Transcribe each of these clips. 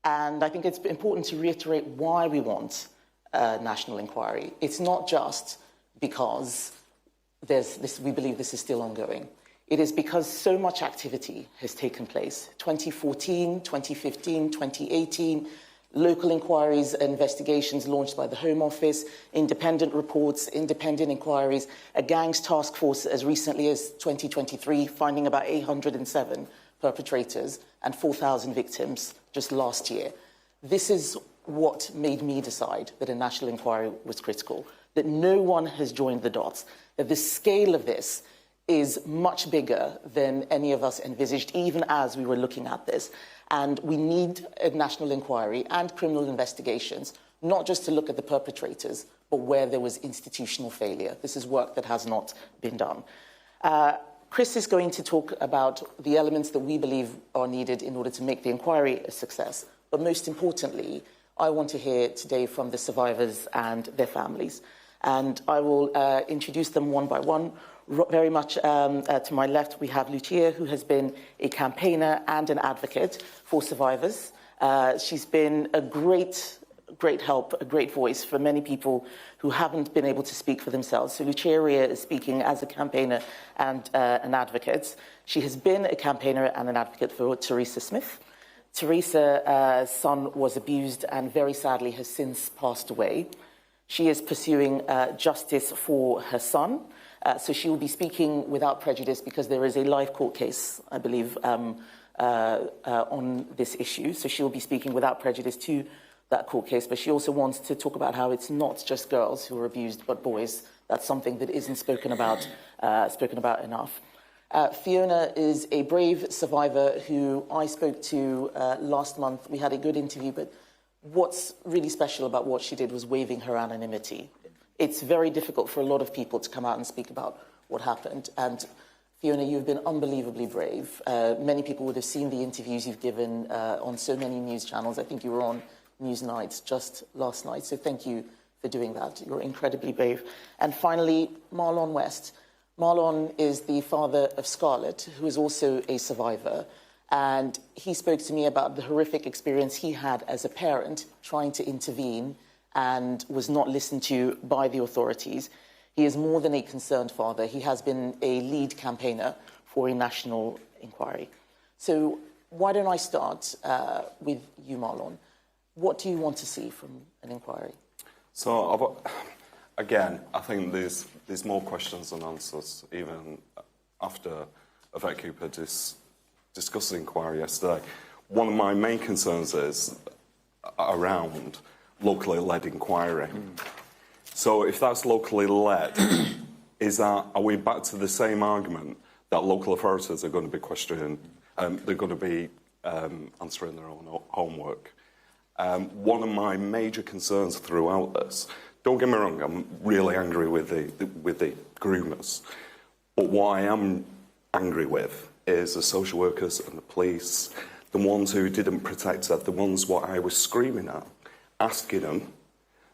And I think it's important to reiterate why we want a national inquiry. It's not just because we believe this is still ongoing. It is because so much activity has taken place. 2014, 2015, 2018, local inquiries and investigations launched by the Home Office, independent reports, independent inquiries, a gangs task force as recently as 2023, finding about 807 perpetrators and 4,000 victims just last year. This is what made me decide that a national inquiry was critical, that no one has joined the dots, that the scale of this is much bigger than any of us envisaged, even as we were looking at this. And we need a national inquiry and criminal investigations, not just to look at the perpetrators, but where there was institutional failure. This is work that has not been done. Chris is going to talk about the elements that we believe are needed in order to make the inquiry a success. But most importantly, I want to hear today from the survivors and their families. And I will introduce them one by one. Very much to my left, we have Lucia, who has been a campaigner and an advocate for survivors. She's been a great help, a great voice for many people who haven't been able to speak for themselves. So Lucia is speaking as a campaigner and an advocate. She has been a campaigner and an advocate for Teresa Smith. Teresa's son was abused and very sadly has since passed away. She is pursuing justice for her son. So she will be speaking without prejudice because there is a live court case, I believe, on this issue. So she will be speaking without prejudice to that court case. But she also wants to talk about how it's not just girls who are abused, but boys. That's something that isn't spoken about enough. Fiona is a brave survivor who I spoke to last month. We had a good interview, but what's really special about what she did was waiving her anonymity. It's very difficult for a lot of people to come out and speak about what happened. And Fiona, you've been unbelievably brave. Many people would have seen the interviews you've given on so many news channels. I think you were on Newsnight just last night. So thank you for doing that. You're incredibly brave. And finally, Marlon West. Marlon is the father of Scarlett, who is also a survivor. And he spoke to me about the horrific experience he had as a parent trying to intervene and was not listened to by the authorities. He is more than a concerned father. He has been a lead campaigner for a national inquiry. So why don't I start with you, Marlon? What do you want to see from an inquiry? So, again, I think there's more questions than answers, even after Yvette Cooper discussed the inquiry yesterday. One of my main concerns is around locally led inquiry. So if that's locally led, are we back to the same argument that local authorities are going to be questioning, they're going to be answering their own homework? One of my major concerns throughout this, don't get me wrong, I'm really angry with the groomers, but what I am angry with is the social workers and the police, the ones who didn't protect her, the ones what I was screaming at, asking them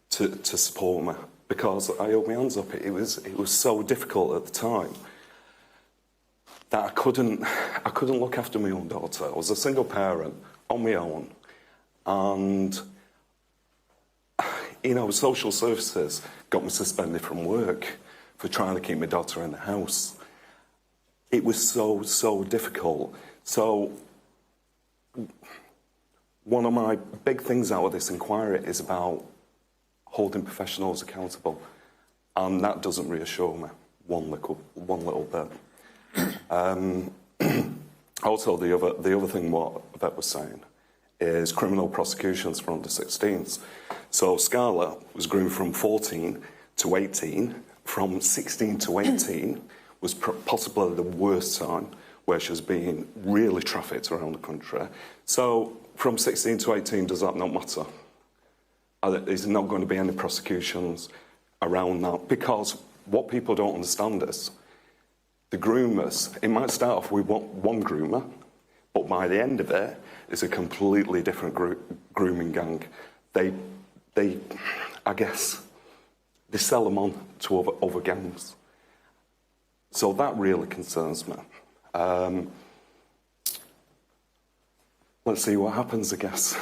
to support me, because I held my hands up. It was so difficult at the time that I couldn't look after my own daughter. I was a single parent on my own, and social services got me suspended from work for trying to keep my daughter in the house. It was so difficult. So one of my big things out of this inquiry is about holding professionals accountable, and that doesn't reassure me one little bit. Also, the other thing what Yvette was saying is criminal prosecutions for under 16s. So Scarlett was groomed from 14 to 18. From 16 to 18 was possibly the worst time where she was being really trafficked around the country. So from 16 to 18, does that not matter? Is there not going to be any prosecutions around that? Because what people don't understand is the groomers, it might start off with one groomer, but by the end of it, it's a completely different grooming gang. They I guess, they sell them on to other gangs. So that really concerns me. Let's see what happens, I guess.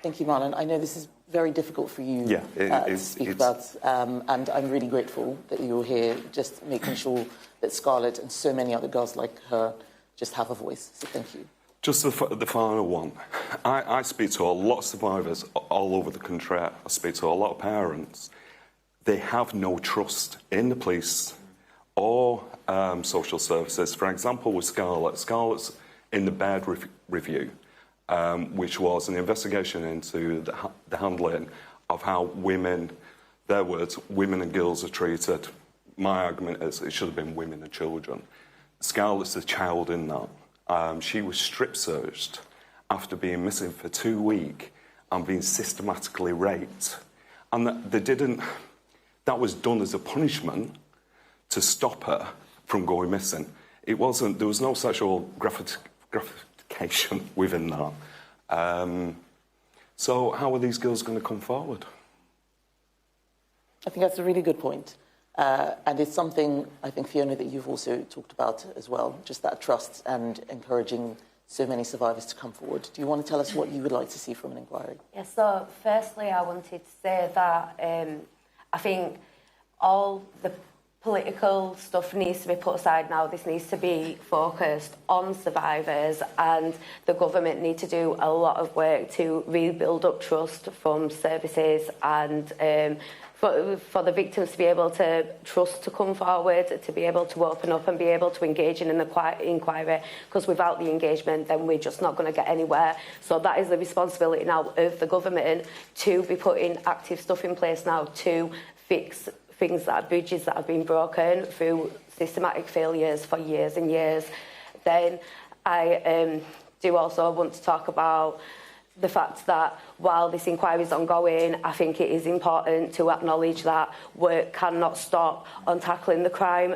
Thank you, Marlon. I know this is very difficult for you to speak about, and I'm really grateful that you're here just making sure that Scarlett and so many other girls like her just have a voice. So thank you. Just the final one. I speak to a lot of survivors all over the country. I speak to a lot of parents. They have no trust in the police or social services. For example, with Scarlett's in the Baird Review, which was an investigation into the handling of how women, their words, women and girls are treated. My argument is it should have been women and children. Scarlett's a child in that. She was strip searched after being missing for 2 weeks and being systematically raped. And that was done as a punishment to stop her from going missing. There was no sexual gratification within that. So how are these girls going to come forward? I think that's a really good point. And it's something, I think, Fiona, that you've also talked about as well, just that trust and encouraging so many survivors to come forward. Do you want to tell us what you would like to see from an inquiry? Yeah, so firstly, I wanted to say that I think all the political stuff needs to be put aside now. This needs to be focused on survivors, and the government need to do a lot of work to rebuild up trust from services and for the victims to be able to trust to come forward, to be able to open up and be able to engage in an inquiry, because without the engagement then we're just not going to get anywhere. So that is the responsibility now of the government to be putting active stuff in place now to fix bridges that have been broken through systematic failures for years and years. Then I do also want to talk about the fact that while this inquiry is ongoing, I think it is important to acknowledge that work cannot stop on tackling the crime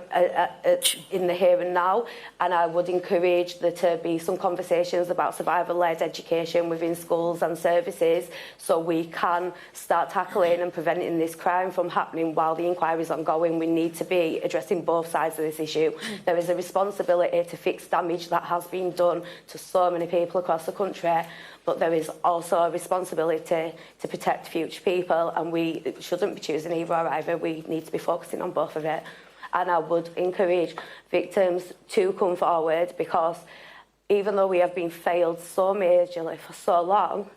in the here and now. And I would encourage there to be some conversations about survivor-led education within schools and services so we can start tackling and preventing this crime from happening while the inquiry is ongoing. We need to be addressing both sides of this issue. There is a responsibility to fix damage that has been done to so many people across the country, but there is also a responsibility to protect future people, and we shouldn't be choosing either or either. We need to be focusing on both of it. And I would encourage victims to come forward, because even though we have been failed so majorly for so long,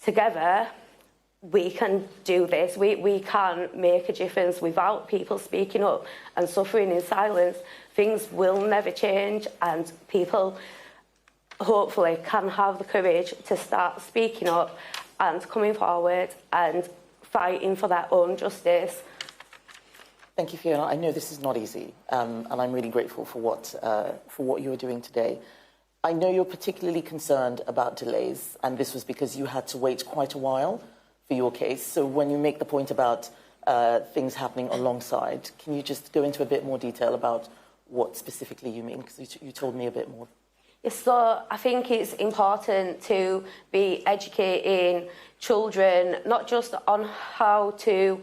together we can do this. We can make a difference. Without people speaking up and suffering in silence, things will never change, and people hopefully can have the courage to start speaking up and coming forward and fighting for their own justice. Thank you, Fiona. I know this is not easy, and I'm really grateful for what you're doing today. I know you're particularly concerned about delays, and this was because you had to wait quite a while for your case. So when you make the point about things happening alongside, can you just go into a bit more detail about what specifically you mean? Because you told me a bit more. So I think it's important to be educating children, not just on how to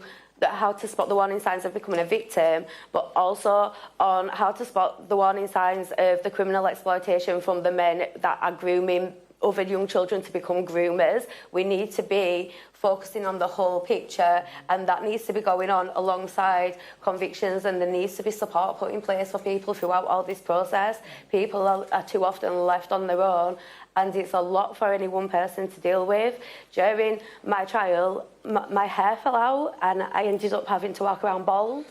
spot the warning signs of becoming a victim, but also on how to spot the warning signs of the criminal exploitation from the men that are grooming other young children to become groomers. We need to be focusing on the whole picture, and that needs to be going on alongside convictions, and there needs to be support put in place for people throughout all this process. People are too often left on their own, and it's a lot for any one person to deal with. During my trial, my hair fell out and I ended up having to walk around bald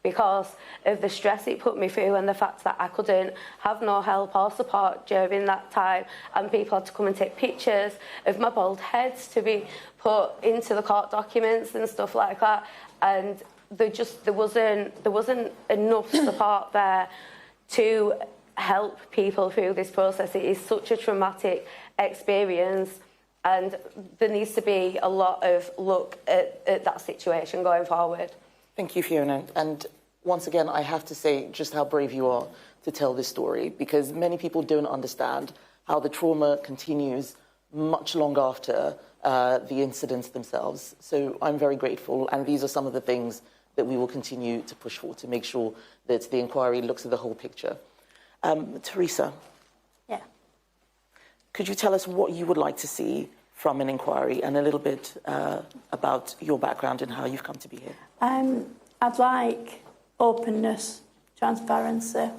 because of the stress it put me through, and the fact that I couldn't have no help or support during that time, and people had to come and take pictures of my bald head to be put into the court documents and stuff like that, and there wasn't enough support there to help people through this process. It is such a traumatic experience, and there needs to be a lot of look at that situation going forward. Thank you, Fiona. And once again, I have to say just how brave you are to tell this story, because many people don't understand how the trauma continues much long after the incidents themselves. So I'm very grateful, and these are some of the things that we will continue to push for to make sure that the inquiry looks at the whole picture. Teresa. Yeah. Could you tell us what you would like to see from an inquiry, and a little bit about your background and how you've come to be here. I'd like openness, transparency. I'd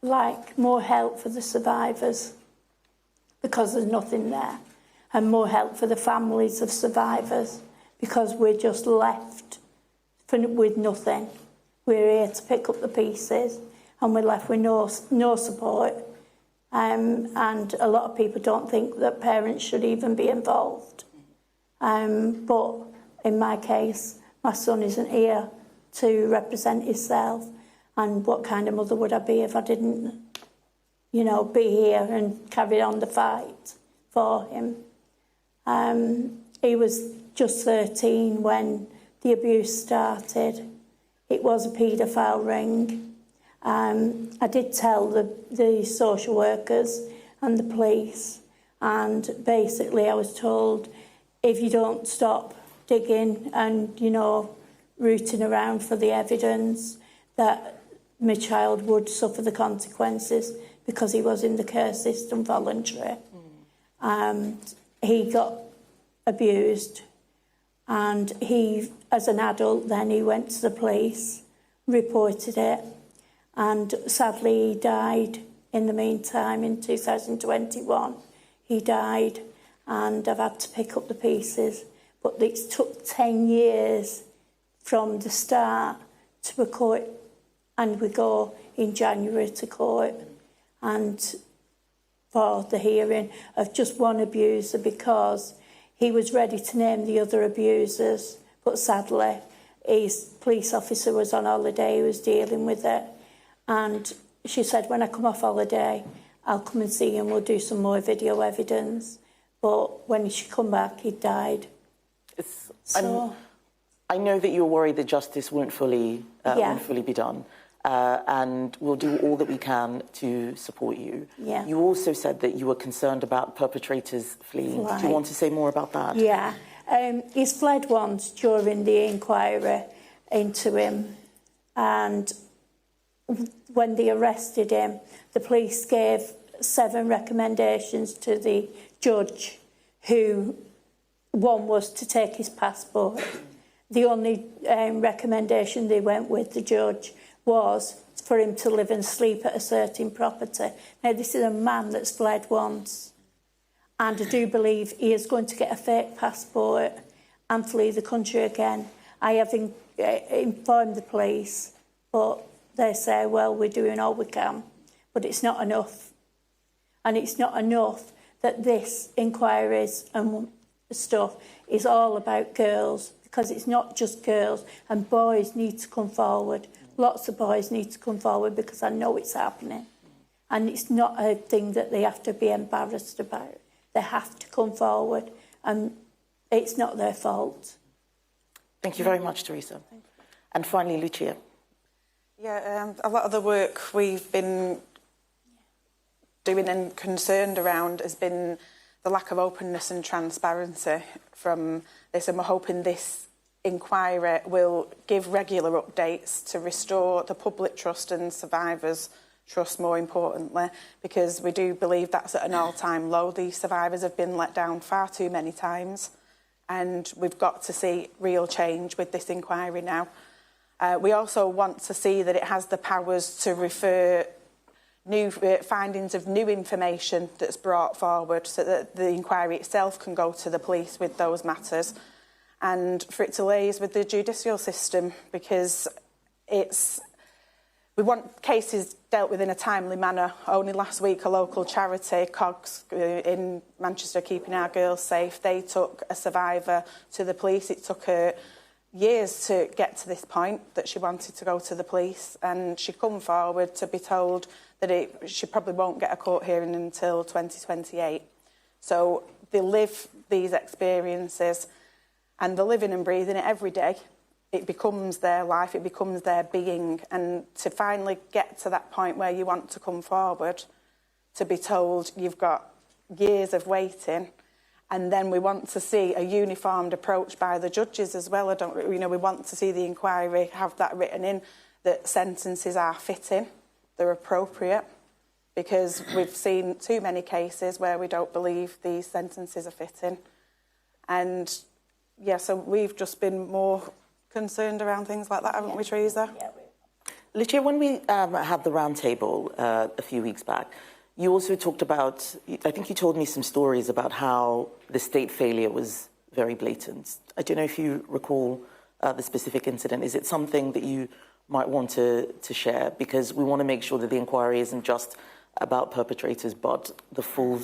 like more help for the survivors, because there's nothing there, and more help for the families of survivors, because we're just left with nothing. We're here to pick up the pieces, and we're left with no support. And a lot of people don't think that parents should even be involved. But in my case, my son isn't here to represent himself. And what kind of mother would I be if I didn't, you know, be here and carry on the fight for him? He was just 13 when the abuse started. It was a paedophile ring. I did tell the social workers and the police, and basically I was told, if you don't stop digging and, you know, rooting around for the evidence, that my child would suffer the consequences, because he was in the care system voluntary. He got abused, and he, as an adult, then he went to the police, reported it, and sadly he died in the meantime in 2021. He died, and I've had to pick up the pieces. But it took 10 years from the start to a court, and we go in January to court, and for the hearing of just one abuser, because he was ready to name the other abusers, but sadly his police officer was on holiday, he was dealing with it. And she said, when I come off holiday, I'll come and see you and we'll do some more video evidence. But when she come back, he died. I know that you're worried that justice won't fully be done. And we'll do all that we can to support you. Yeah. You also said that you were concerned about perpetrators fleeing. Right. Do you want to say more about that? Yeah. He's fled once during the inquiry into him, and when they arrested him, the police gave 7 recommendations to the judge, who one was to take his passport. The only recommendation they went with, the judge, was for him to live and sleep at a certain property. Now, this is a man that's fled once, and I do believe he is going to get a fake passport and flee the country again. I have informed the police, but they say, well, we're doing all we can, but it's not enough. And it's not enough that this inquiries and stuff is all about girls, because it's not just girls, and boys need to come forward. Lots of boys need to come forward, because I know it's happening. And it's not a thing that they have to be embarrassed about. They have to come forward, and it's not their fault. Thank you very much, Teresa. And finally, Lucia. Yeah, a lot of the work we've been doing and concerned around has been the lack of openness and transparency from this, and we're hoping this inquiry will give regular updates to restore the public trust and survivors' trust, more importantly, because we do believe that's at an all-time low. These survivors have been let down far too many times, and we've got to see real change with this inquiry now. We also want to see that it has the powers to refer new findings of new information that's brought forward, so that the inquiry itself can go to the police with those matters, and for it to liaise with the judicial system, because we want cases dealt with in a timely manner. Only last week, a local charity, COGS, in Manchester, Keeping Our Girls Safe, they took a survivor to the police. It took her years to get to this point that she wanted to go to the police, and she come forward to be told that she probably won't get a court hearing until 2028. So they live these experiences, and they're living and breathing it every day. It becomes their life, it becomes their being, and to finally get to that point where you want to come forward, to be told you've got years of waiting. And then we want to see a uniformed approach by the judges as well. We want to see the inquiry have that written in, that sentences are fitting, they're appropriate. because we've seen too many cases where we don't believe these sentences are fitting. And, yeah, so we've just been more concerned around things like that, haven't we, Teresa? Yeah, Lucia, when we had the roundtable a few weeks back, you also talked about, I think you told me some stories about how the state failure was very blatant. I don't know if you recall the specific incident. Is it something that you might want to share? Because we want to make sure that the inquiry isn't just about perpetrators, but the full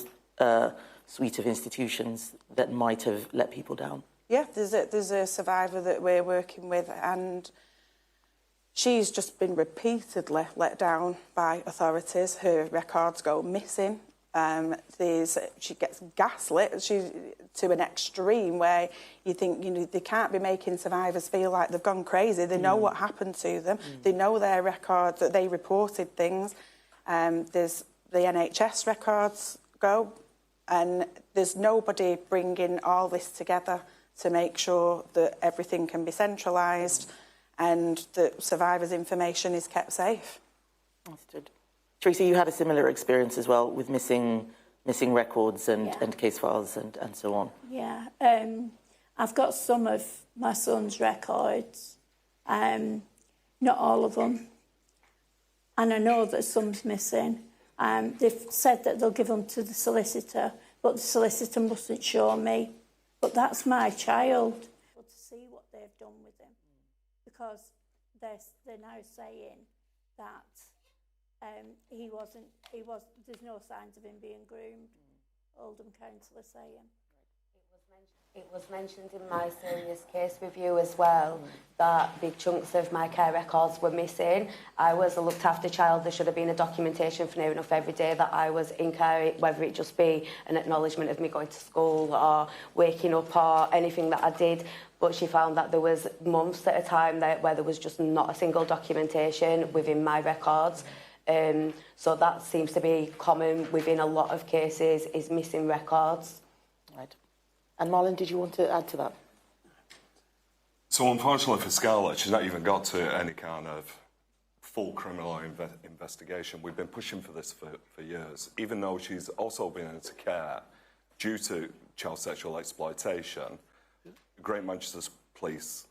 suite of institutions that might have let people down. Yeah, there's a survivor that we're working with, and she's just been repeatedly let down by authorities. Her records go missing. She gets gaslit to an extreme where you think, you know, they can't be making survivors feel like they've gone crazy. They know what happened to them. They know their records, that they reported things. There's the NHS records go, and there's nobody bringing all this together to make sure that everything can be centralised and that survivors' information is kept safe. Understood. Teresa, you had a similar experience as well with missing records and case files and so on. Yeah. I've got some of my son's records, not all of them. And I know that some's missing. They've said that they'll give them to the solicitor, but the solicitor mustn't show me. But that's my child. To see what they've done with him, because they're now saying that there's no signs of him being groomed. Oldham Council are saying. It was mentioned in my serious case review as well that big chunks of my care records were missing. I was a looked after child. There should have been a documentation for near enough every day that I was in care, whether it just be an acknowledgement of me going to school or waking up or anything that I did. But she found that there was months at a time where there was just not a single documentation within my records. So that seems to be common within a lot of cases, is missing records. Right. And Marlon, did you want to add to that? So unfortunately for Scarlett, she's not even got to any kind of full criminal investigation. We've been pushing for this for years, even though she's also been into care due to child sexual exploitation. Great Manchester Police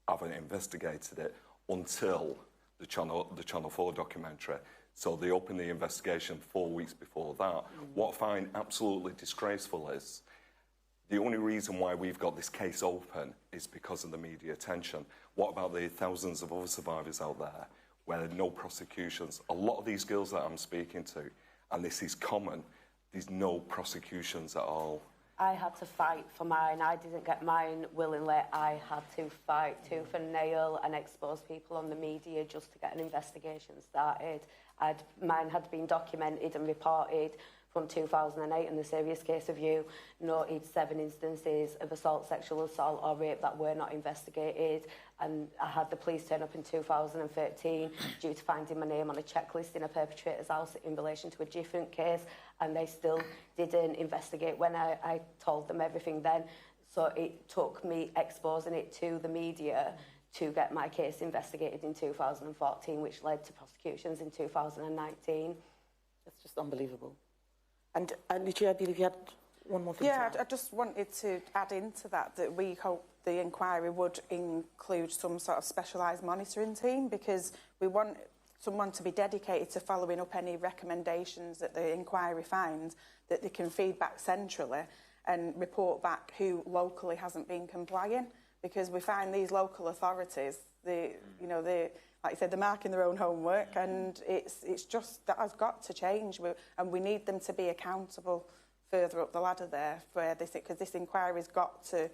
haven't investigated it until the Channel 4 documentary. So they opened the investigation 4 weeks before that. What I find absolutely disgraceful is the only reason why we've got this case open is because of the media attention. What about the thousands of other survivors out there where there are no prosecutions? A lot of these girls that I'm speaking to, and this is common, there's no prosecutions at all. I had to fight for mine. I didn't get mine willingly. I had to fight tooth and nail and expose people on the media just to get an investigation started. Mine had been documented and reported from 2008, and the serious case review noted 7 instances of assault, sexual assault or rape that were not investigated. And I had the police turn up in 2013 due to finding my name on a checklist in a perpetrator's house in relation to a different case, and they still didn't investigate when I told them everything then. So it took me exposing it to the media to get my case investigated in 2014, which led to prosecutions in 2019. That's just unbelievable. And Lucia, I believe you had one more thing to add. I just wanted to add into that we hope the inquiry would include some sort of specialised monitoring team, because we want someone to be dedicated to following up any recommendations that the inquiry finds, that they can feed back centrally and report back who locally hasn't been complying, because we find these local authorities, like I said, they're marking their own homework, and it's just that has got to change, and we need them to be accountable further up the ladder there, because this inquiry's got to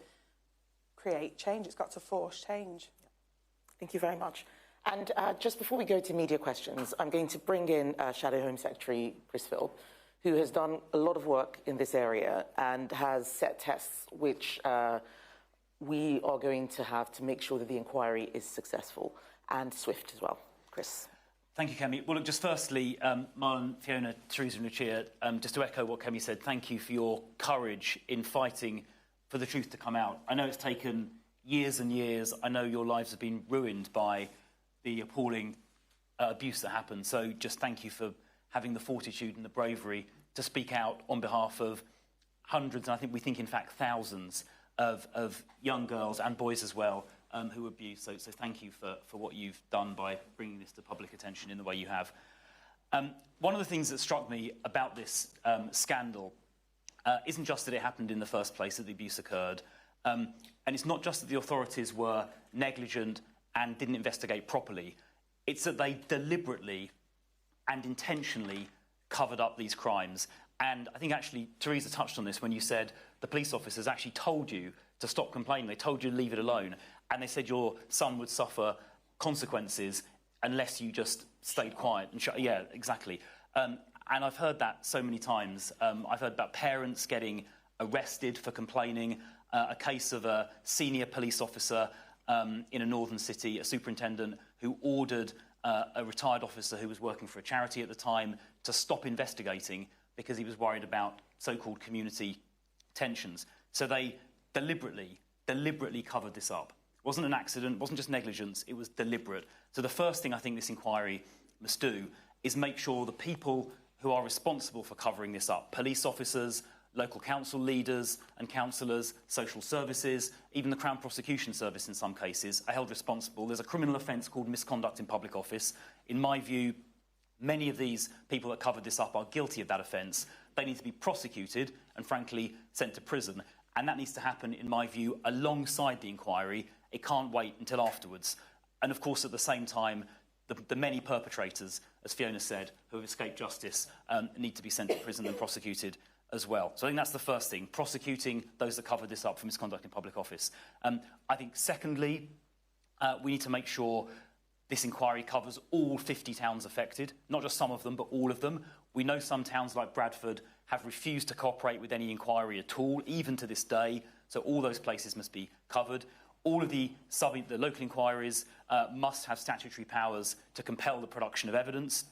create change. It's got to force change. Thank you very much. And just before we go to media questions, I'm going to bring in Shadow Home Secretary Chris Philp, who has done a lot of work in this area and has set tests which we are going to have to make sure that the inquiry is successful and swift as well. Chris. Thank you, Kemi. Well, look, just firstly, Marlon, Fiona, Teresa and Lucia, just to echo what Kemi said, thank you for your courage in fighting for the truth to come out. I know it's taken years and years. I know your lives have been ruined by the appalling abuse that happened. So just thank you for having the fortitude and the bravery to speak out on behalf of hundreds, and I think we think in fact thousands of young girls and boys as well who were abused. So thank you for what you've done by bringing this to public attention in the way you have. One of the things that struck me about this scandal isn't just that it happened in the first place, that the abuse occurred, and it's not just that the authorities were negligent and didn't investigate properly, it's that they deliberately and intentionally covered up these crimes. And I think actually Teresa touched on this when you said the police officers actually told you to stop complaining. They told you to leave it alone. And they said your son would suffer consequences unless you just stayed quiet. And yeah, exactly. And I've heard that so many times. I've heard about parents getting arrested for complaining. A case of a senior police officer in a northern city, a superintendent who ordered a retired officer who was working for a charity at the time to stop investigating because he was worried about so-called community tensions. So they deliberately covered this up. It wasn't an accident, it wasn't just negligence, it was deliberate. So the first thing I think this inquiry must do is make sure the people who are responsible for covering this up, police officers, local council leaders and councillors, social services, even the Crown Prosecution Service in some cases, are held responsible. There's a criminal offence called misconduct in public office. In my view, many of these people that covered this up are guilty of that offence. They need to be prosecuted and, frankly, sent to prison. And that needs to happen, in my view, alongside the inquiry. It can't wait until afterwards. And, of course, at the same time, the many perpetrators, as Fiona said, who have escaped justice, need to be sent to prison and prosecuted as well. So I think that's the first thing, prosecuting those that covered this up for misconduct in public office. I think, secondly, we need to make sure this inquiry covers all 50 towns affected, not just some of them, but all of them. We know some towns like Bradford have refused to cooperate with any inquiry at all, even to this day, so all those places must be covered. All of the local inquiries must have statutory powers to compel the production of evidence,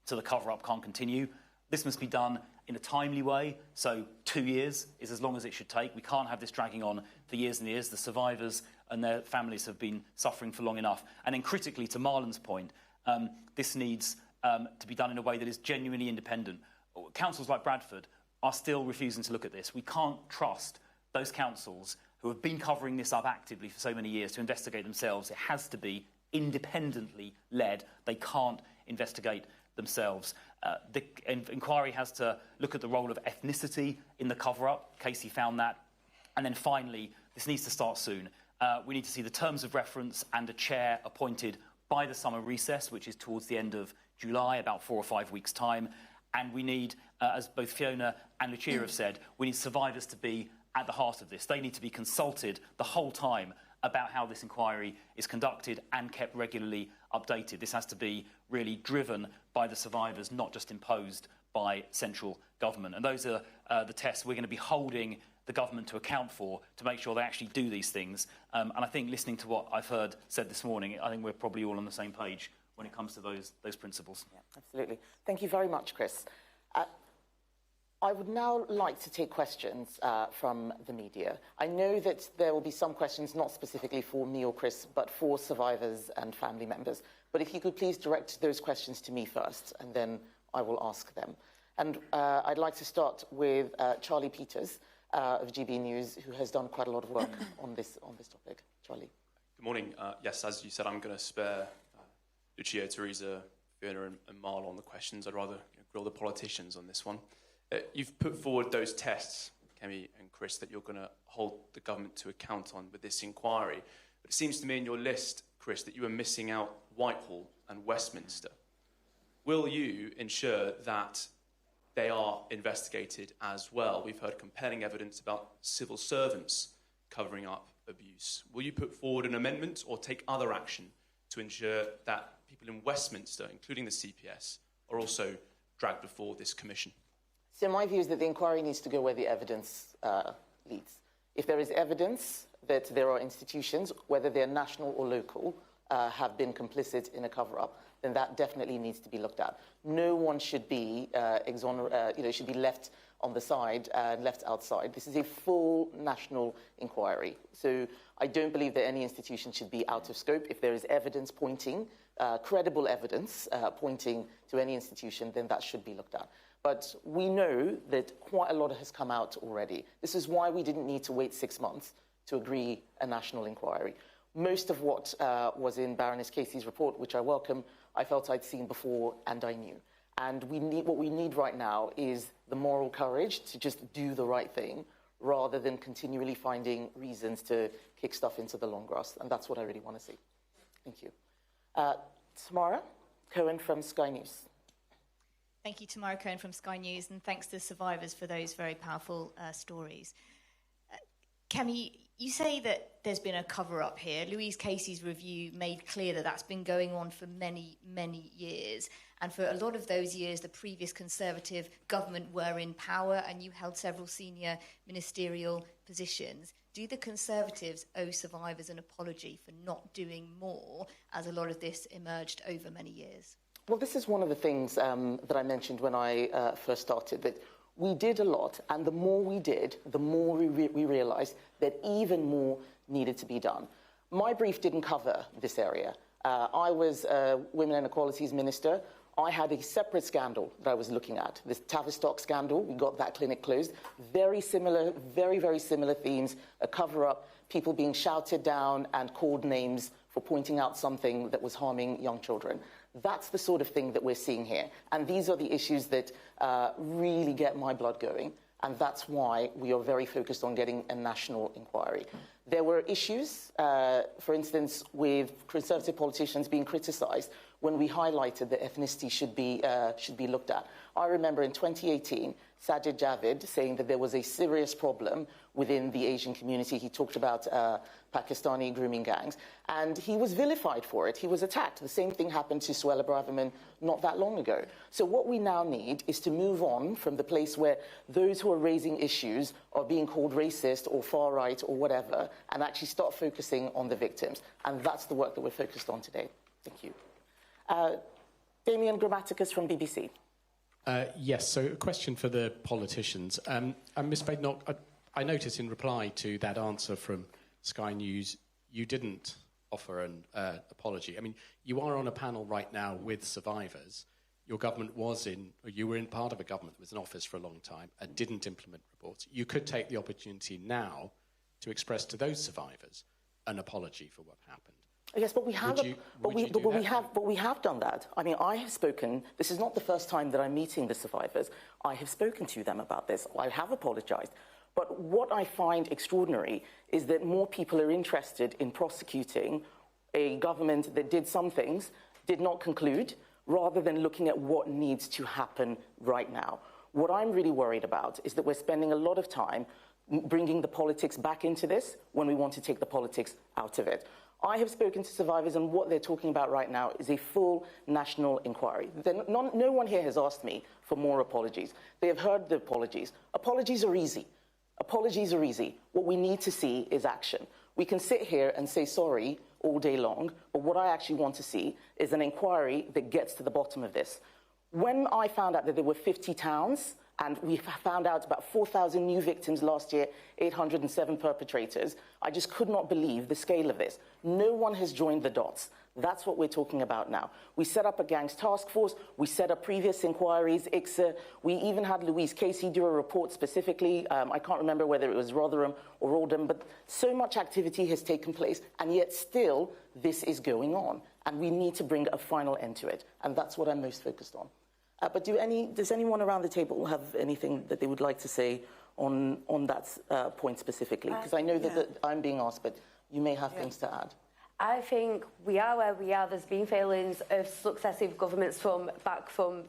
so the cover-up can't continue. This must be done in a timely way, so 2 years is as long as it should take. We can't have this dragging on for years and years. The survivors and their families have been suffering for long enough. And then critically, to Marlon's point, this needs to be done in a way that is genuinely independent. Councils like Bradford are still refusing to look at this. We can't trust those councils who have been covering this up actively for so many years to investigate themselves. It has to be independently led. They can't investigate themselves. The inquiry has to look at the role of ethnicity in the cover-up. Casey found that. And then finally, this needs to start soon. We need to see the terms of reference and a chair appointed by the summer recess, which is towards the end of July, about 4 or 5 weeks' time. And we need, as both Fiona and Lucia have said, we need survivors to be at the heart of this. They need to be consulted the whole time about how this inquiry is conducted and kept regularly updated. This has to be really driven by the survivors, not just imposed by central government. And those are the tests we're going to be holding the government to account for to make sure they actually do these things. And I think listening to what I've heard said this morning, I think we're probably all on the same page when it comes to those principles. Yeah, absolutely. Thank you very much, Chris. I would now like to take questions from the media. I know that there will be some questions not specifically for me or Chris, but for survivors and family members. But if you could please direct those questions to me first, and then I will ask them. And I'd like to start with Charlie Peters of GB News, who has done quite a lot of work on this topic. Charlie. Good morning. Yes, as you said, I'm going to spare Lucia, Teresa, Fiona and Marlon on the questions. I'd rather grill the politicians on this one. You've put forward those tests, Kemi and Chris, that you're going to hold the government to account on with this inquiry. But it seems to me in your list, Chris, that you are missing out Whitehall and Westminster. Will you ensure that they are investigated as well? We've heard compelling evidence about civil servants covering up abuse. Will you put forward an amendment or take other action to ensure that people in Westminster, including the CPS, are also dragged before this commission? So my view is that the inquiry needs to go where the evidence leads. If there is evidence that there are institutions, whether they're national or local, have been complicit in a cover-up, then that definitely needs to be looked at. No one should be should be left on the side and left outside. This is a full national inquiry. So I don't believe that any institution should be out of scope. If there is evidence pointing credible evidence pointing to any institution, then that should be looked at. But we know that quite a lot has come out already. This is why we didn't need to wait 6 months to agree a national inquiry. Most of what was in Baroness Casey's report, which I welcome, I felt I'd seen before and I knew. And what we need right now is the moral courage to just do the right thing rather than continually finding reasons to kick stuff into the long grass. And that's what I really want to see. Thank you. Tamara Cohen from Sky News. Thank you, Tamara Cohen from Sky News, and thanks to survivors for those very powerful stories. Kemi, you say that there's been a cover-up here. Louise Casey's review made clear that that's been going on for many, many years. And for a lot of those years, the previous Conservative government were in power and you held several senior ministerial positions. Do the Conservatives owe survivors an apology for not doing more, as a lot of this emerged over many years? Well, this is one of the things that I mentioned when I first started, that we did a lot, and the more we did, the more we realised that even more needed to be done. My brief didn't cover this area. I was Women and Equalities Minister. I had a separate scandal that I was looking at, this Tavistock scandal. We got that clinic closed. Very similar, very, very similar themes, a cover-up, people being shouted down and called names for pointing out something that was harming young children. That's the sort of thing that we're seeing here. And these are the issues that really get my blood going. And that's why we are very focused on getting a national inquiry. There were issues, for instance, with Conservative politicians being criticised when we highlighted that ethnicity should be looked at. I remember in 2018, Sajid Javid saying that there was a serious problem within the Asian community. He talked about Pakistani grooming gangs, and he was vilified for it. He was attacked. The same thing happened to Suella Braverman not that long ago. So what we now need is to move on from the place where those who are raising issues are being called racist or far-right or whatever, and actually start focusing on the victims. And that's the work that we're focused on today. Thank you. Damien Grammaticus from BBC. Yes, so a question for the politicians. And Ms Badenoch, I noticed in reply to that answer from Sky News, you didn't offer an apology. I mean, you are on a panel right now with survivors. Your government was you were in part of a government that was in office for a long time and didn't implement reports. You could take the opportunity now to express to those survivors an apology for what happened. Yes, but we have, we have done that. I mean, I have spoken. This is not the first time that I'm meeting the survivors. I have spoken to them about this. I have apologised. But what I find extraordinary is that more people are interested in prosecuting a government that did some things, did not conclude, rather than looking at what needs to happen right now. What I'm really worried about is that we're spending a lot of time bringing the politics back into this when we want to take the politics out of it. I have spoken to survivors, and what they're talking about right now is a full national inquiry. No one here has asked me for more apologies. They have heard the apologies. Apologies are easy. Apologies are easy. What we need to see is action. We can sit here and say sorry all day long, but what I actually want to see is an inquiry that gets to the bottom of this. When I found out that there were 50 towns, and we found out about 4,000 new victims last year, 807 perpetrators, I just could not believe the scale of this. No one has joined the dots. That's what we're talking about now. We set up a gangs task force. We set up previous inquiries, ICSA. We even had Louise Casey do a report specifically. I can't remember whether it was Rotherham or Oldham, but so much activity has taken place, and yet still this is going on. And we need to bring a final end to it. And that's what I'm most focused on. But does anyone around the table have anything that they would like to say on that point specifically? Because I know that I'm being asked, but you may have things to add. I think we are where we are. There's been failings of successive governments from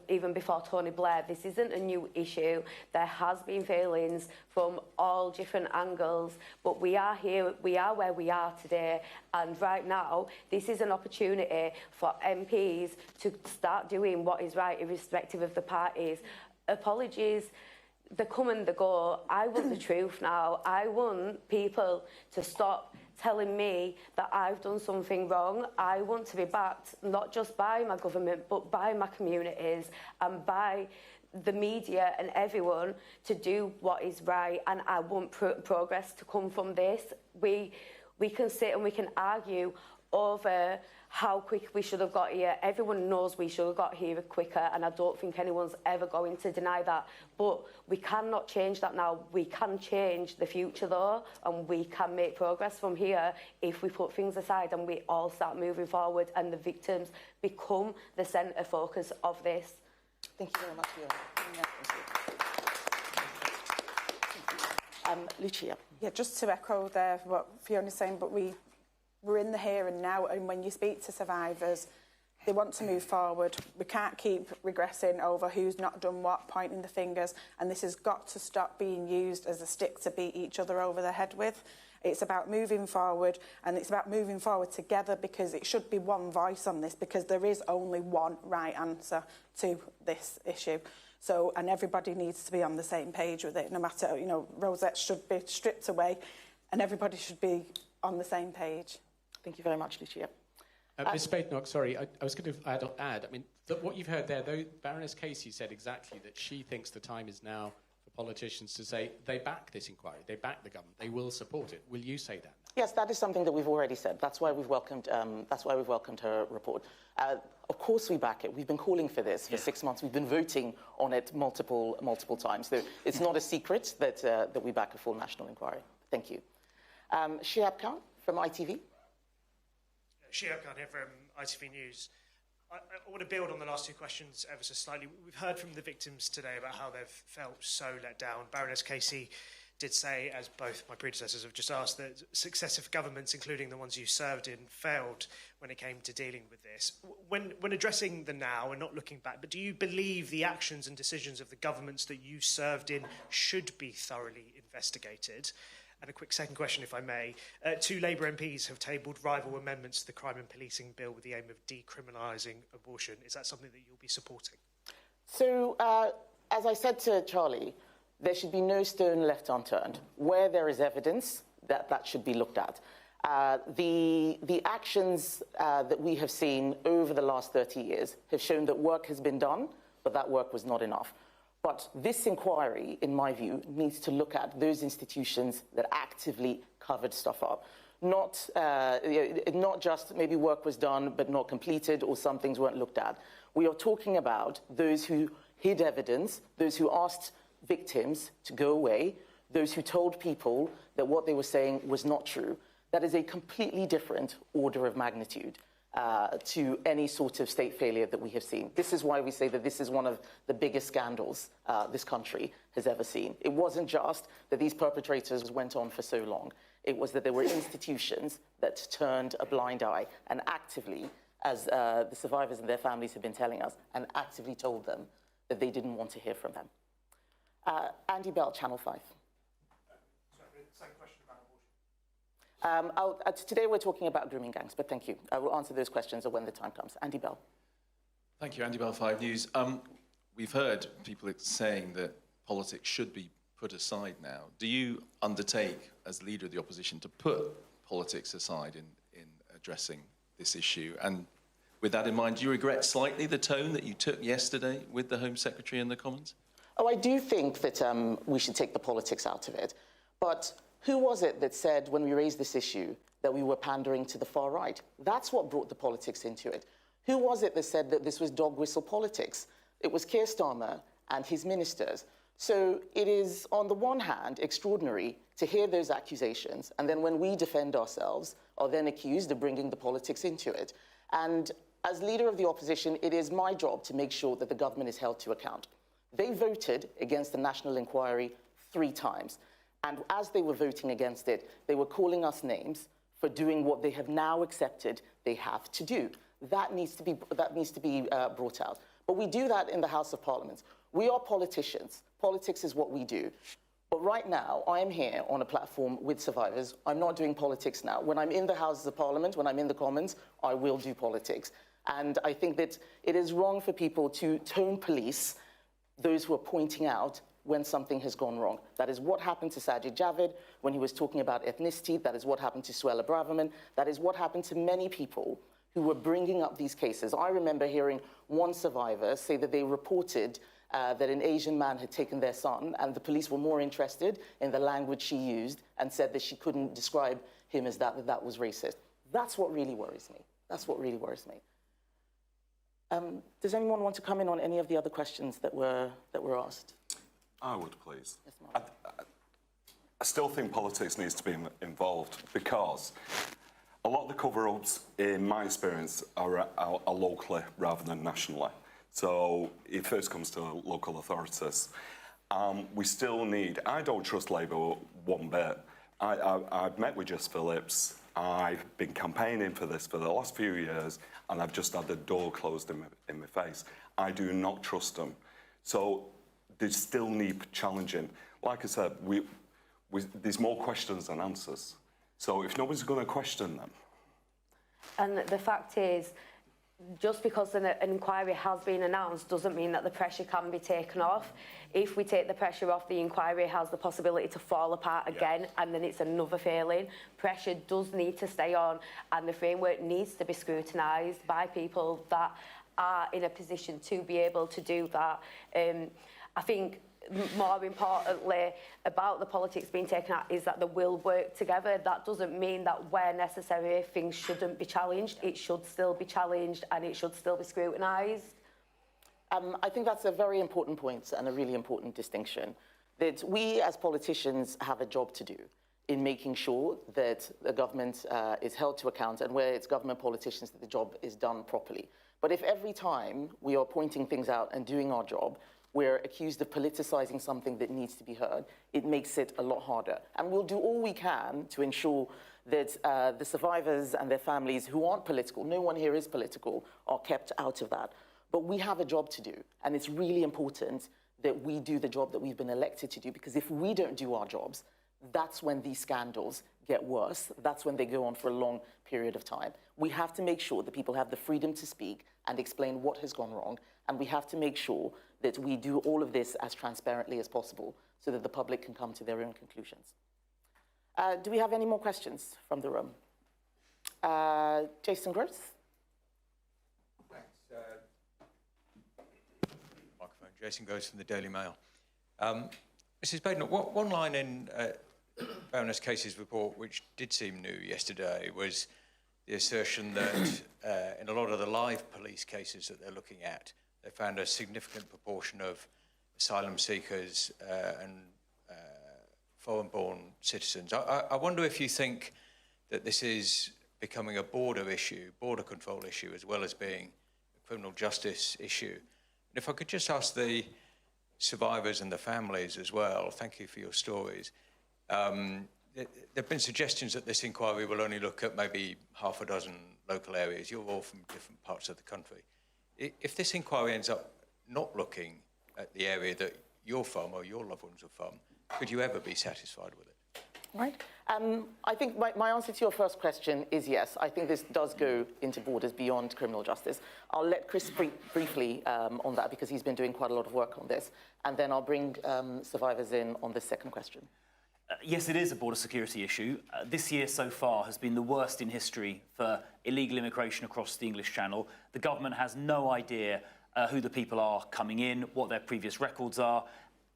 even before Tony Blair. This isn't a new issue. There has been failings from all different angles, but we are here, we are where we are today, and right now this is an opportunity for MPs to start doing what is right, irrespective of the parties. Apologies, they come and they go. I want the truth now. I want people to stop telling me that I've done something wrong. I want to be backed not just by my government, but by my communities and by the media and everyone to do what is right. And I want progress to come from this. We can sit and we can argue over how quick we should have got here. Everyone knows we should have got here quicker, and I don't think anyone's ever going to deny that. But we cannot change that now. We can change the future, though, and we can make progress from here if we put things aside and we all start moving forward and the victims become the centre focus of this. Thank you very much for your Lucia. Yeah, just to echo there what Fiona's saying, but we're in the here and now, and when you speak to survivors, they want to move forward. We can't keep regressing over who's not done what, pointing the fingers, and this has got to stop being used as a stick to beat each other over the head with. It's about moving forward, and it's about moving forward together, because it should be one voice on this, because there is only one right answer to this issue. So, and everybody needs to be on the same page with it, no matter, rosettes should be stripped away, and everybody should be on the same page. Thank you very much, Lucia. Ms. Badenoch, sorry, I was going to add. I mean, what you've heard there, though, Baroness Casey said exactly that she thinks the time is now for politicians to say they back this inquiry, they back the government, they will support it. Will you say that? Yes, that is something that we've already said. That's why we've welcomed. Her report. Of course, we back it. We've been calling for this for 6 months. We've been voting on it multiple times. So it's not a secret that we back a full national inquiry. Thank you. Shiad Khan from ITV. Shiad Khan here from ITV News. I want to build on the last two questions ever so slightly. We've heard from the victims today about how they've felt so let down. Baroness Casey did say, as both my predecessors have just asked, that successive governments, including the ones you served in, failed when it came to dealing with this. When addressing the now and not looking back, but do you believe the actions and decisions of the governments that you served in should be thoroughly investigated? And a quick second question, if I may. 2 Labour MPs have tabled rival amendments to the Crime and Policing Bill with the aim of decriminalising abortion. Is that something that you'll be supporting? So, as I said to Charlie, there should be no stone left unturned. Where there is evidence, that should be looked at. The actions that we have seen over the last 30 years have shown that work has been done, but that work was not enough. But this inquiry, in my view, needs to look at those institutions that actively covered stuff up. Not just maybe work was done but not completed, or some things weren't looked at. We are talking about those who hid evidence, those who asked victims to go away, those who told people that what they were saying was not true. That is a completely different order of magnitude to any sort of state failure that we have seen. This is why we say that this is one of the biggest scandals this country has ever seen. It wasn't just that these perpetrators went on for so long. It was that there were institutions that turned a blind eye and actively, as the survivors and their families have been telling us, and actively told them that they didn't want to hear from them. Andy Bell, Channel 5. Second question about abortion. Today we're talking about grooming gangs, but thank you. I will answer those questions when the time comes. Andy Bell. Thank you, Andy Bell, 5 News. We've heard people saying that politics should be put aside now. Do you undertake, as leader of the opposition, to put politics aside in addressing this issue? And with that in mind, do you regret slightly the tone that you took yesterday with the Home Secretary in the Commons? Oh, I do think that we should take the politics out of it. But who was it that said, when we raised this issue, that we were pandering to the far right? That's what brought the politics into it. Who was it that said that this was dog whistle politics? It was Keir Starmer and his ministers. So it is, on the one hand, extraordinary to hear those accusations, and then when we defend ourselves, are then accused of bringing the politics into it. And as leader of the opposition, it is my job to make sure that the government is held to account. They voted against the national inquiry 3 times. And as they were voting against it, they were calling us names for doing what they have now accepted they have to do. That needs to be brought out. But we do that in the House of Parliament. We are politicians. Politics is what we do. But right now, I am here on a platform with survivors. I'm not doing politics now. When I'm in the Houses of Parliament, when I'm in the Commons, I will do politics. And I think that it is wrong for people to tone police those who are pointing out when something has gone wrong. That is what happened to Sajid Javid when he was talking about ethnicity. That is what happened to Suella Braverman. That is what happened to many people who were bringing up these cases. I remember hearing one survivor say that they reported that an Asian man had taken their son, and the police were more interested in the language she used and said that she couldn't describe him as that was racist. That's what really worries me. That's what really worries me. Does anyone want to come in on any of the other questions that were asked? I would, please. Yes, Mark. I still think politics needs to be involved because a lot of the cover-ups, in my experience, are locally rather than nationally. So it first comes to local authorities. We still need, I don't trust Labour one bit. I've met with Jess Phillips. I've been campaigning for this for the last few years, and I've just had the door closed in my face. I do not trust them. So they still need challenging. Like I said, there's more questions than answers. So if nobody's going to question them. And the fact is, just because an inquiry has been announced doesn't mean that the pressure can be taken off. If we take the pressure off, the inquiry has the possibility to fall apart again, and then it's another failing. Pressure does need to stay on, and the framework needs to be scrutinised by people that are in a position to be able to do that. I think more importantly about the politics being taken out is that they will work together. That doesn't mean that where necessary things shouldn't be challenged. It should still be challenged and it should still be scrutinised. I think that's a very important point and a really important distinction, that we as politicians have a job to do in making sure that the government is held to account, and where it's government politicians that the job is done properly. But if every time we are pointing things out and doing our job, we're accused of politicising something that needs to be heard, it makes it a lot harder. And we'll do all we can to ensure that the survivors and their families who aren't political, no one here is political, are kept out of that. But we have a job to do, and it's really important that we do the job that we've been elected to do, because if we don't do our jobs, that's when these scandals get worse. That's when they go on for a long period of time. We have to make sure that people have the freedom to speak and explain what has gone wrong, and we have to make sure that we do all of this as transparently as possible so that the public can come to their own conclusions. Do we have any more questions from the room? Jason Gross? Thanks. Microphone. Jason Gross from the Daily Mail. Mrs. Badenoch, one line in Baroness Casey's report, which did seem new yesterday, was the assertion that in a lot of the live police cases that they're looking at, they found a significant proportion of asylum seekers and foreign-born citizens. I wonder if you think that this is becoming a border issue, border control issue, as well as being a criminal justice issue. And if I could just ask the survivors and the families as well, thank you for your stories. There have been suggestions that this inquiry will only look at maybe half a dozen local areas. You're all from different parts of the country. If this inquiry ends up not looking at the area that you're from or your loved ones are from, could you ever be satisfied with it? Right. I think my answer to your first question is yes. I think this does go into borders beyond criminal justice. I'll let Chris briefly on that, because he's been doing quite a lot of work on this, and then I'll bring survivors in on the second question. Yes, it is a border security issue. This year so far has been the worst in history for illegal immigration across the English Channel. The government has no idea who the people are coming in, what their previous records are.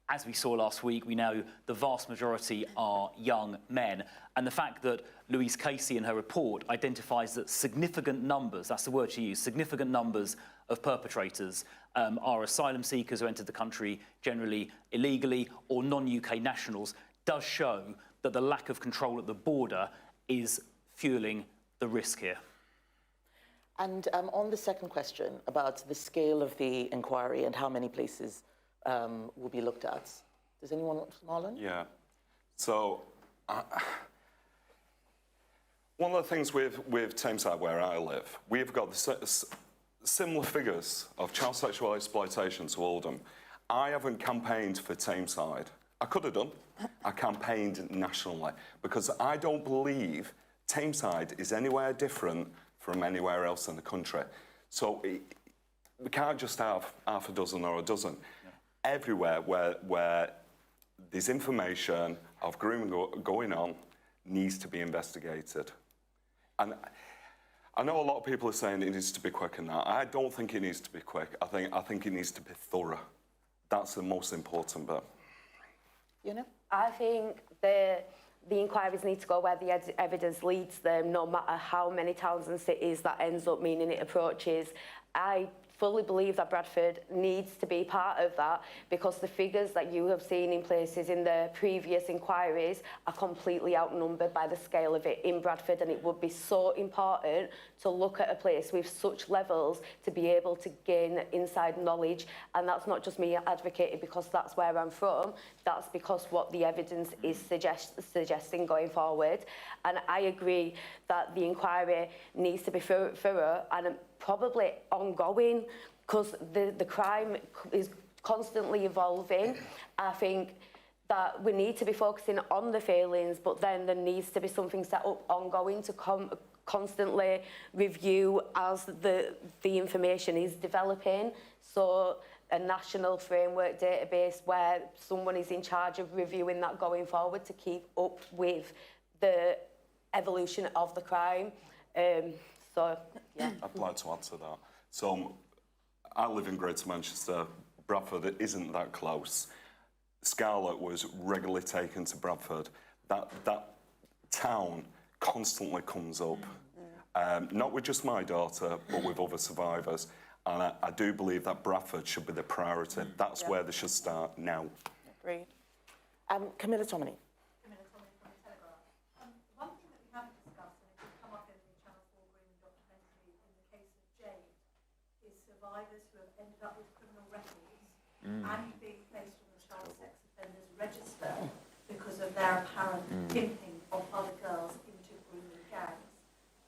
As we saw last week, we know the vast majority are young men. And the fact that Louise Casey in her report identifies that significant numbers, that's the word she used, significant numbers of perpetrators are asylum seekers who entered the country generally illegally or non-UK nationals, does show that the lack of control at the border is fueling the risk here. And on the second question about the scale of the inquiry and how many places will be looked at, does anyone want to, Marlon? Yeah. So one of the things with Tameside, where I live, we've got similar figures of child sexual exploitation to Oldham. I haven't campaigned for Tameside. I could have done. I campaigned nationally because I don't believe Tameside is anywhere different from anywhere else in the country. So we can't just have half a dozen or a dozen. Yeah. Everywhere where there's information of grooming going on needs to be investigated. And I know a lot of people are saying it needs to be quick and that. I don't think it needs to be quick. I think it needs to be thorough. That's the most important bit. You know? I think the the inquiries need to go where the evidence leads them, no matter how many towns and cities that ends up meaning it approaches. I fully believe that Bradford needs to be part of that, because the figures that you have seen in places in the previous inquiries are completely outnumbered by the scale of it in Bradford, and it would be so important to look at a place with such levels to be able to gain inside knowledge. And that's not just me advocating because that's where I'm from, that's because what the evidence is suggesting going forward. And I agree that the inquiry needs to be thorough and probably ongoing, because the crime is constantly evolving. I think that we need to be focusing on the failings, but then there needs to be something set up ongoing to constantly review as the information is developing. So a national framework database where someone is in charge of reviewing that going forward to keep up with the evolution of the crime. So, yeah. I'd like to add to that. So, I live in Greater Manchester. Bradford isn't that close. Scarlett was regularly taken to Bradford. That town constantly comes up. Not with just my daughter, but with other survivors. And I do believe that Bradford should be the priority. That's where they should start now. Agreed. Camilla Tomini. Survivors who have ended up with criminal records and being placed on the child sex offenders register because of their apparent pimping of other girls into grooming gangs.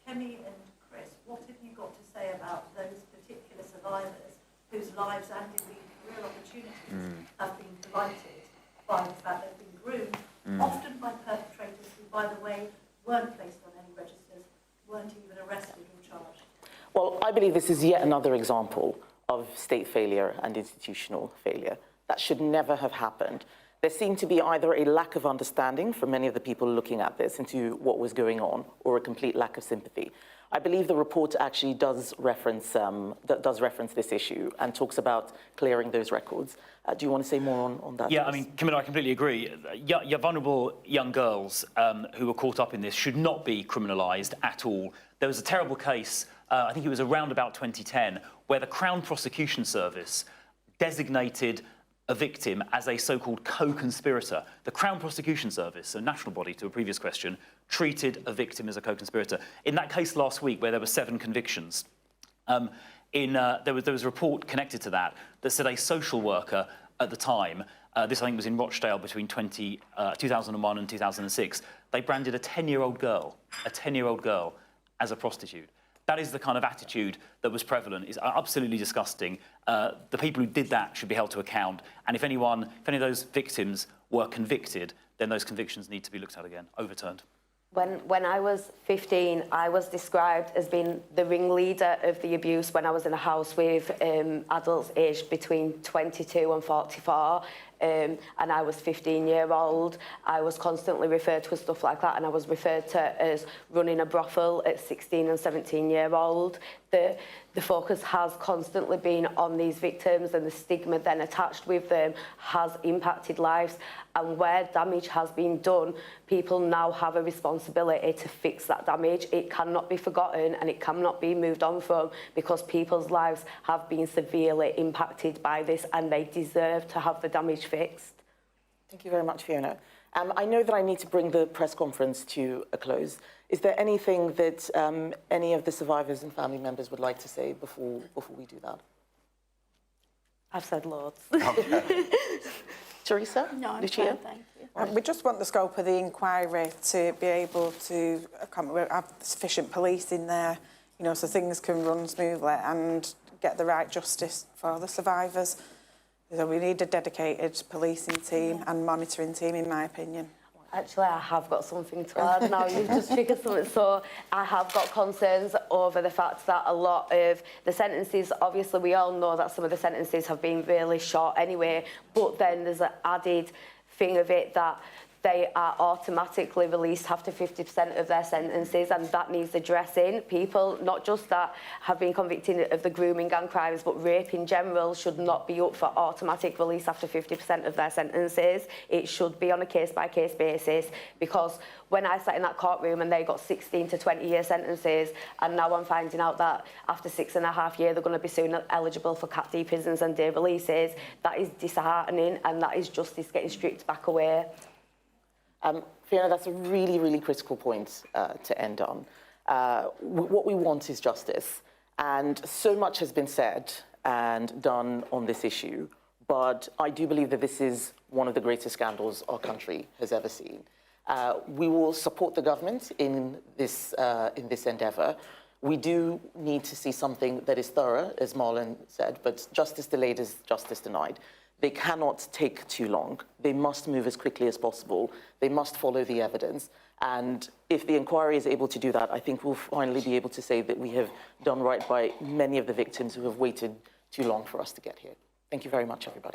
Kemi and Chris, what have you got to say about those particular survivors whose lives and indeed career opportunities have been blighted by the fact they've been groomed, often by perpetrators who, by the way, weren't placed on any registers, weren't even arrested or charged? Well, I believe this is yet another example of state failure and institutional failure. That should never have happened. There seemed to be either a lack of understanding from many of the people looking at this into what was going on, or a complete lack of sympathy. I believe the report actually does reference this issue and talks about clearing those records. Do you want to say more on that? Yeah, I mean, Camilla, I completely agree. Your vulnerable young girls who were caught up in this should not be criminalised at all. There was a terrible case, I think it was around about 2010, where the Crown Prosecution Service designated a victim as a so-called co-conspirator. The Crown Prosecution Service, a national body to a previous question, treated a victim as a co-conspirator. In that case last week, where there were 7 convictions, there was a report connected to that said a social worker at the time, this I think was in Rochdale between 2001 and 2006, they branded a 10-year-old girl as a prostitute. That is the kind of attitude that was prevalent. It's absolutely disgusting. The people who did that should be held to account. And if any of those victims were convicted, then those convictions need to be looked at again, overturned. When I was 15, I was described as being the ringleader of the abuse when I was in a house with adults aged between 22 and 44. And I was 15-year-old. I was constantly referred to as stuff like that, and I was referred to as running a brothel at 16 and 17-year-old. The focus has constantly been on these victims, and the stigma then attached with them has impacted lives. And where damage has been done, people now have a responsibility to fix that damage. It cannot be forgotten and it cannot be moved on from, because people's lives have been severely impacted by this and they deserve to have the damage fixed. Thank you very much, Fiona. I know that I need to bring the press conference to a close. Is there anything that any of the survivors and family members would like to say before we do that? I've said loads. Okay. Teresa? No, Lucia? thank you. We just want the scope of the inquiry to be able to have sufficient police in there, you know, so things can run smoothly and get the right justice for the survivors. So we need a dedicated policing team and monitoring team, in my opinion. Actually, I have got something to add now. You've just triggered something. So I have got concerns over the fact that a lot of the sentences, obviously we all know that some of the sentences have been really short anyway, but then there's an added thing of it that they are automatically released after 50% of their sentences, and that needs addressing. People, not just that have been convicted of the grooming gang crimes, but rape in general should not be up for automatic release after 50% of their sentences. It should be on a case-by-case basis, because when I sat in that courtroom and they got 16 to 20-year sentences, and now I'm finding out that after 6.5 years they're going to be soon eligible for Cat D prisons and day releases, that is disheartening, and that is justice getting stripped back away. Fiona, that's a really, really critical point to end on. What we want is justice, and so much has been said and done on this issue, but I do believe that this is one of the greatest scandals our country has ever seen. We will support the government in this endeavour. We do need to see something that is thorough, as Marlon said, but justice delayed is justice denied. They cannot take too long. They must move as quickly as possible. They must follow the evidence. And if the inquiry is able to do that, I think we'll finally be able to say that we have done right by many of the victims who have waited too long for us to get here. Thank you very much, everybody.